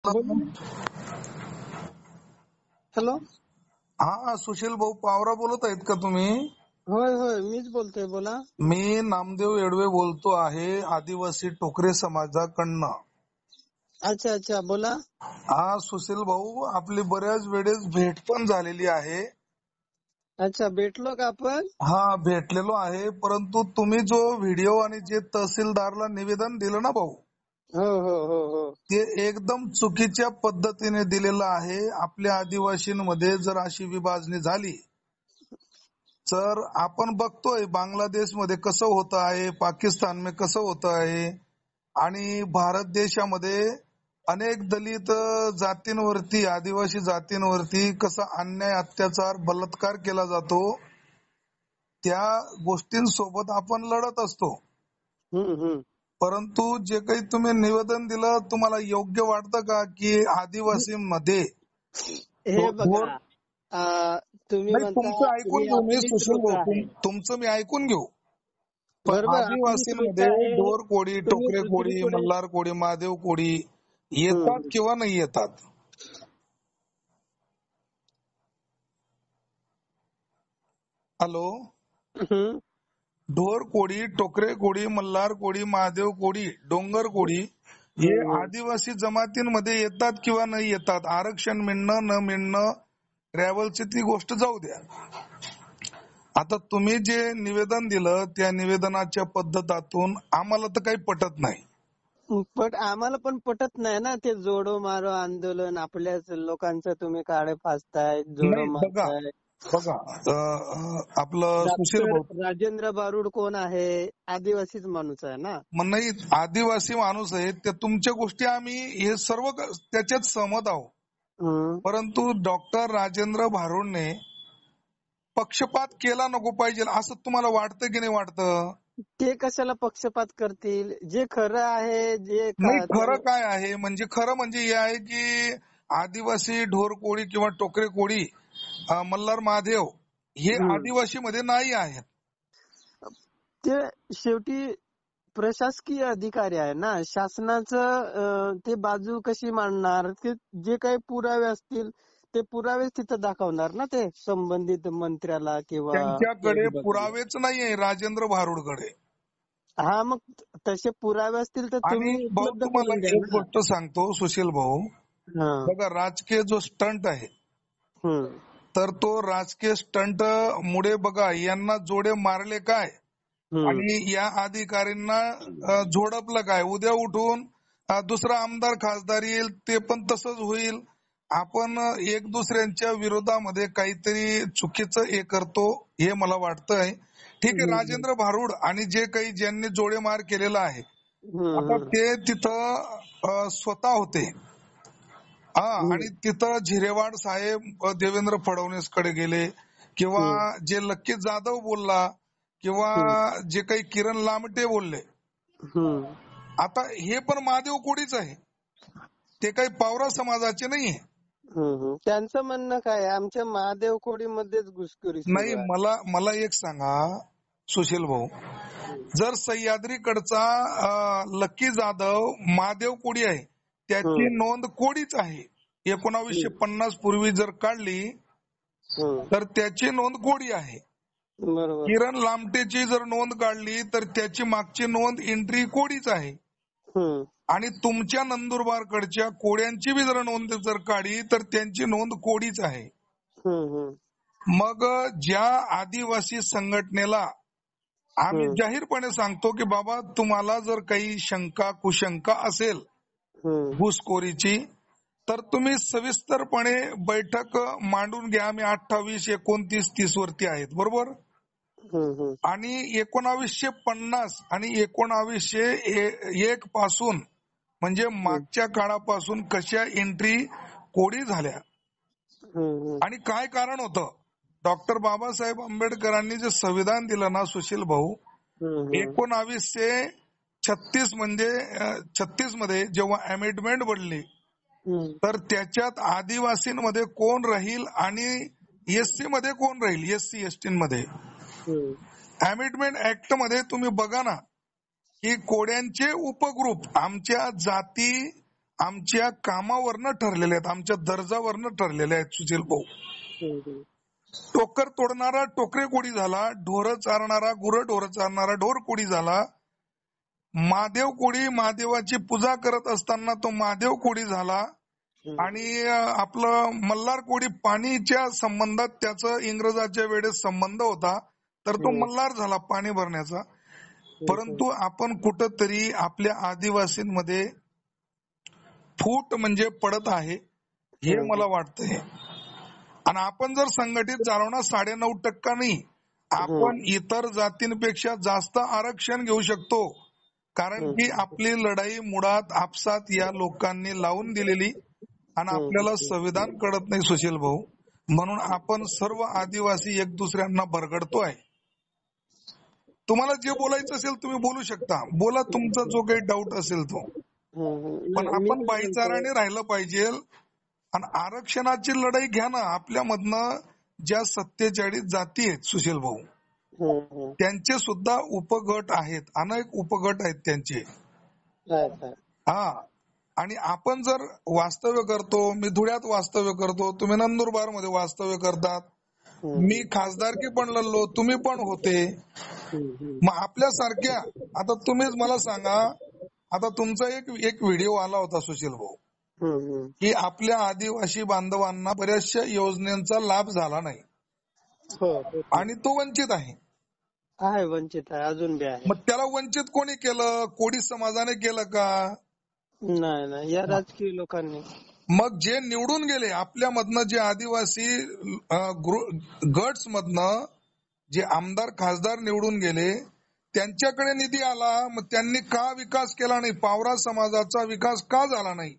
बोला ना. हॅलो. हा सुशील भाऊ पावरा बोलत आहेत का तुम्ही? होय होय मीच बोलतोय, बोला. मी नामदेव येडवे बोलतो आहे, आदिवासी टोकरे समाजाकडनं. अच्छा अच्छा, बोला. हा सुशील भाऊ, आपली बऱ्याच वेळेस भेट पण झालेली आहे. अच्छा, भेटलो का आपण? हा भेटलेलो आहे, परंतु तुम्ही जो व्हिडिओ आणि जे तहसीलदारला निवेदन दिलं ना भाऊ, हो हो हो हो. ते एकदम चुकीच्या पद्धतीने दिलेलं आहे. आपल्या आदिवासींमध्ये जर अशी विभागणी झाली तर आपण बघतोय बांगलादेशमध्ये कसं होत आहे, पाकिस्तान में कसं होत आहे, आणि भारत देशामध्ये अनेक दलित जातींवरती, आदिवासी जातींवरती कसा अन्याय, अत्याचार, बलात्कार केला जातो. त्या गोष्टींसोबत आपण लढत असतो. हम्म. परंतु जे काही तुम्ही निवेदन दिलं, तुम्हाला योग्य वाटतं का की आदिवासींमध्ये हे ढोर, बघा, तुम्ही नाही म्हणता तुमचं ऐकून ही घेऊ मी आपलीच सुशील लोक भाऊ, आहे. तुमचं मी ऐकून घेऊ. पण बरोबर, आपलीच लोक आदिवासींमध्ये आहे. ढोर कोळी, तुम्ही टोकरे कोळी, दुसरीकडे. मल्हार कोळी, महादेव कोळी येतात हम्म किंवा नाही येतात? हॅलो. हम्म ढोर कोळी, टोकरे कोळी, मल्हार कोळी, महादेव कोळी, डोंगर कोळी हे हम्म. आदिवासी जमातींमध्ये येतात किंवा नाही येतात? आरक्षण मिळणं न मिळणं, ट्रॅव्हलची ती गोष्ट जाऊ द्या. आता तुम्ही जे निवेदन दिलं त्या निवेदनाच्या पद्धतातून आम्हाला तर काही पटत नाही. पण आम्हाला पण पटत नाही ना ते जोडो मारो आंदोलन. आपल्याच लोकांचं तुम्ही काळे फासताय, जोडो नाही बघा, मारताय. बघा आपलं सुशील डॉक्टर भाऊ, राजेंद्र बारूड कोण आहे? आदिवासीच माणूस आहे ना. मग नाही आदिवासी माणूस आहेत, त्या तुमच्या गोष्टी आम्ही हे सर्व त्याच्यात सहमत आहोत. हम्म. परंतु डॉक्टर राजेंद्र भारुडने पक्षपात केला नको पाहिजे असं तुम्हाला वाटतं की नाही वाटतं? ते कशाला पक्षपात करतील? जे खरं आहे, जे नाही खरं त्याला. काय आहे, म्हणजे खरं म्हणजे हे आहे की आदिवासी ढोर कोळी किंवा टोकरे कोळी, मल्हार महादेव हे हम्म. आदिवासी मध्ये नाही आहेत. ते शेवटी प्रशासकीय अधिकारी आहे ना, शासनाचं. ते बाजू कशी मांडणार? ते जे काही पुरावे असतील ते पुरावे तिथं दाखवणार ना, ते संबंधित मंत्र्याला किंवा त्यांच्याकडे एक बघायला. पुरावेच नाहीये राजेंद्र भारुडकडे. हा, मग तसे पुरावे असतील तर आणि तुम्ही भाऊ उपलब्ध तुम्हाला करून द्या एक ना. गोष्ट सांगतो सुशील भाऊ, हा. बघा राजकीय जो स्टंट आहे, हम्म तर तो राजकीय स्टंट मुळे बघा यांना जोडे मारले काय हम्म आणि या अधिकाऱ्यांना झोडपलं काय. उद्या उठून दुसरा आमदार खासदार येईल, ते पण तसंच होईल. आपण एक दुसऱ्यांच्या विरोधामध्ये काहीतरी चुकीचं हे करतो हे मला वाटतंय. ठीक आहे, हम्म राजेंद्र भारुड आणि जे काही ज्यांनी जोडेमार केलेला आहे, आता हम्म ते तिथं स्वतः होते. हा, हम्म आणि तिथं झिरेवाड साहेब देवेंद्र फडणवीस कडे गेले, किंवा हम्म जे लक्की जाधव बोलला, किंवा हम्म जे काही किरण लामटे बोलले. हम्म आता हे पण महादेव कोळीच आहे, ते काही पावरा समाजाचे नाहीये. त्यांचं म्हणणं काय आहे? आमच्या महादेव कोडीमध्येच घुसखोरी सुरू नाही, आहे. मला एक सांगा सुशील भाऊ, जर सह्याद्रीकडचा लक्की जाधव महादेव कोळी आहे, त्याची हम्म नोंद कोळीच आहे. 1950 पूर्वी जर काढली हम्म तर त्याची नोंद कोळी आहे. बरोबर. किरण लामटेची जर नोंद काढली तर त्याची मागची नोंद एंट्री कोडीच आहे. हम्म आणि तुमच्या नंदुरबारकडच्या कोड्यांची बी जर नोंद जर काढली तर त्यांची नोंद कोडीच आहे. हम्म मग ज्या आदिवासी संघटनेला आम्ही हम्म जाहीरपणे सांगतो की बाबा तुम्हाला जर काही शंका कुशंका असेल हम्म घुसखोरीची, तर तुम्ही सविस्तरपणे बैठक मांडून घ्या. आम्ही 28, 29, 30 वरती आहेत, बरोबर. हम्म आणि 1950 आणि 1901 पासून, म्हणजे मागच्या काळापासून कशा एंट्री कोडी झाल्या हम्म आणि काय कारण होतं. डॉक्टर बाबासाहेब आंबेडकरांनी जे संविधान दिलं ना सुशील भाऊ, हम्म 1936 म्हणजे 36 मध्ये जेव्हा अमेंडमेंट बनली, तर त्याच्यात आदिवासींमध्ये कोण राहील आणि एससी मध्ये कोण राहील, एससी एसटी मध्ये. अमेंडमेंट ऍक्ट मध्ये तुम्ही बघा ना की कोड्यांचे उपग्रुप, आमच्या जाती आमच्या कामावरनं ठरलेले आहेत, आमच्या दर्जावरनं ठरलेले आहेत सुशील भाऊ. टोकर तोडणारा टोकरे कोडी झाला, ढोरं चारणारा ढोरं चारणारा ढोर कोडी झाला, महादेव कोडी महादेवाची पूजा करत असताना तो महादेव कोडी झाला, आणि आपलं मल्हार कोडी पाणीच्या संबंधात त्याचा इंग्रजाच्या वेळेस संबंध होता तर तो मल्हार झाला पाणी भरण्याचा. परंतु आपण कुठंतरी आपल्या आदिवासींमध्ये फूट म्हणजे पडत आहे हे मला वाटतंय. आणि आपण जर संघटित झालो ना 9.5% आपण इतर जातींपेक्षा जास्त आरक्षण घेऊ शकतो. कारण की आपली लढाई मुळात आपसात या लोकांनी लावून दिलेली आणि आपल्याला संविधान कळत नाही सुशील भाऊ. म्हणून आपण सर्व आदिवासी एक दुसऱ्यांना बरगडतोय. तुम्हाला जे बोलायचं असेल तुम्ही बोलू शकता, बोला तुमचा जो काही डाऊट असेल तो. पण आपण भाईचाराने राहिलं पाहिजे. आणि आरक्षणाची लढाई घ्या ना. आपल्यामधनं ज्या 47 जाती आहेत सुशील भाऊ, त्यांचे सुद्धा उपगट आहेत, अनेक उपगट आहेत त्यांचे. हा, आणि आपण जर वास्तव्य करतो, मी धुळ्यात वास्तव्य करतो, तुम्ही नंदुरबार मध्ये वास्तव्य करतात, मी खासदारकी पण लढलो, तुम्ही पण होते. मग आपल्यासारख्या, आता तुम्हीच मला सांगा, आता तुमचा एक व्हिडिओ आला होता सुशील भाऊ की आपल्या आदिवासी बांधवांना बऱ्याचशा योजनेचा लाभ झाला नाही आणि तो वंचित आहे. वंचित आहे, अजून बी आहे. मग त्याला वंचित कोणी केलं? कोळी समाजाने केलं का? नाही, या राजकीय लोकांनी. मग जे निवडून गेले आपल्यामधनं, जे आदिवासी गट्स मधनं जे आमदार खासदार निवडून गेले, त्यांच्याकडे निधी आला, मग त्यांनी का विकास केला नाही? पावरा समाजाचा विकास का झाला नाही?